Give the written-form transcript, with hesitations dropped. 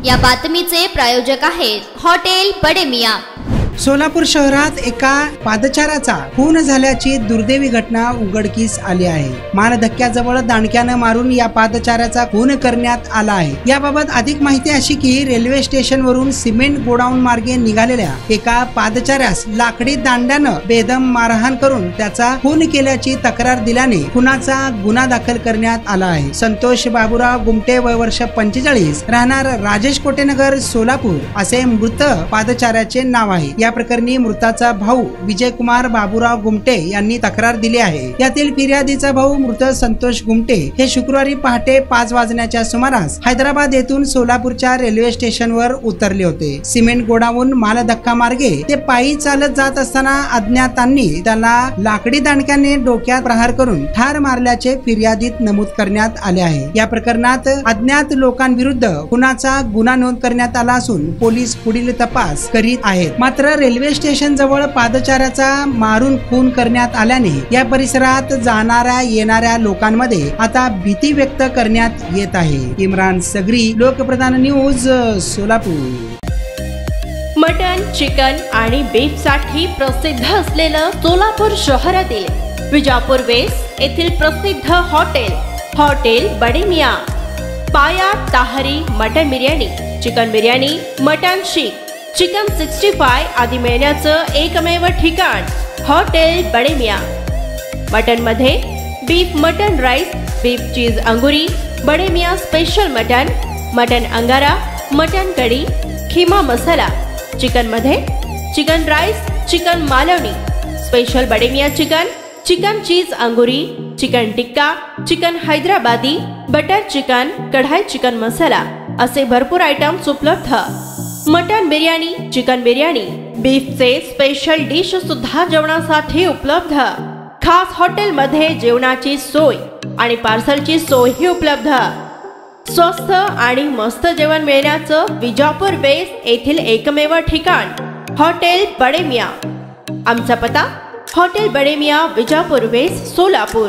या बातमीचे प्रायोजक आहेत हॉटेल बडे मियां। सोलापूर शहरात एका पादचाऱ्याचा खून झाल्याची दुर्दैवी घटना उघडकीस आली आहे। मानधक्क्याजवळ दांडक्याने मारून या पादचाऱ्याचा खून करण्यात आला आहे। याबाबत अधिक माहिती अशी की रेल्वे स्टेशन वरून सिमेंट गोडाऊन मार्गे निघालेल्या एका पादचाऱ्यास लाकडी दांड्याने बेदम मारहाण करून त्याचा खून केल्याची तक्रार दिल्याने खुनाचा गुन्हा दाखल करण्यात आला आहे। संतोष बाबूराव गुमटे, वय वर्ष 45, राहणार राजेश कोटेनगर, सोलापूर असे मृत पादचाऱ्याचे नाव आहे। या प्रकरणी मृताचा भाऊ विजय कुमार बाबूराव गुमटे यांनी तक्रार दिली आहे। यातील फिर्यादीचा भाऊ मृत संतोष गुमटे हे शुक्रवारी पहाटे 5 वाजण्याच्या सुमारास हैदराबाद येथून सोलापूरच्या रेल्वे स्टेशनवर उतरले होते। सिमेंट गोडाऊन मालधक्का मार्गे ते पायी चालत जात असताना अज्ञातांनी त्याला लाकडी दांडक्याने डोक्यात प्रहार करून ठार मारल्याचे फिर्यादीत नमूद करण्यात आले आहे। या प्रकरणात अज्ञात लोकांविरुद्ध खुनाचा गुन्हा नोंद करण्यात आला असून पोलीस पुढील तपास करीत आहेत। मात्र रेल्वे स्टेशन जवळ पादचाऱ्याचा मारून खून करण्यात आल्याने या परिसरात जाणाऱ्या येणाऱ्या लोकांमध्ये आता भीती व्यक्त करण्यात येत आहे। इम्रान सगरी, Lokpradhan news, Solapur. Mutton, chicken आणि बीफ साठी प्रसिद्ध असलेलं सोलापूर शहरातील विजापूर वेस्ट येथील प्रसिद्ध हॉटेल बडे मियां। पाया ताहरी mutton biryani, chicken biryani, mutton शीख, चिकन 65 आदी मिळण्याचं एकमेव ठिकाण हॉटेल बडे मियां। मटन मध्ये beef mutton rice, beef cheese अंगुरी, Bade Miyan special mutton, mutton अंगारा, मटन कढी, खीमा मसाला। चिकन मध्ये chicken rice, chicken Malvani, special Bade Miyan chicken, chicken cheese अंगुरी, chicken tikka, chicken Hyderabadi, butter chicken, kadai chicken masala असे भरपूर आयटम्स उपलब्ध। मटन बिर्याणी, चिकन बिर्याणी, बीफचे स्पेशल डिश सुद्धा जेवणासाठी उपलब्ध। खास हॉटेल मध्ये जेवणाची सोय आणि पार्सलची सोयही उपलब्ध। स्वस्त आणि मस्त जेवण मिळण्याचं विजापूर वेस्ट येथील एकमेव ठिकाण हॉटेल बडे मियां। आमचा पत्ता हॉटेल बडे मियां, विजापूर वेस्ट, सोलापूर।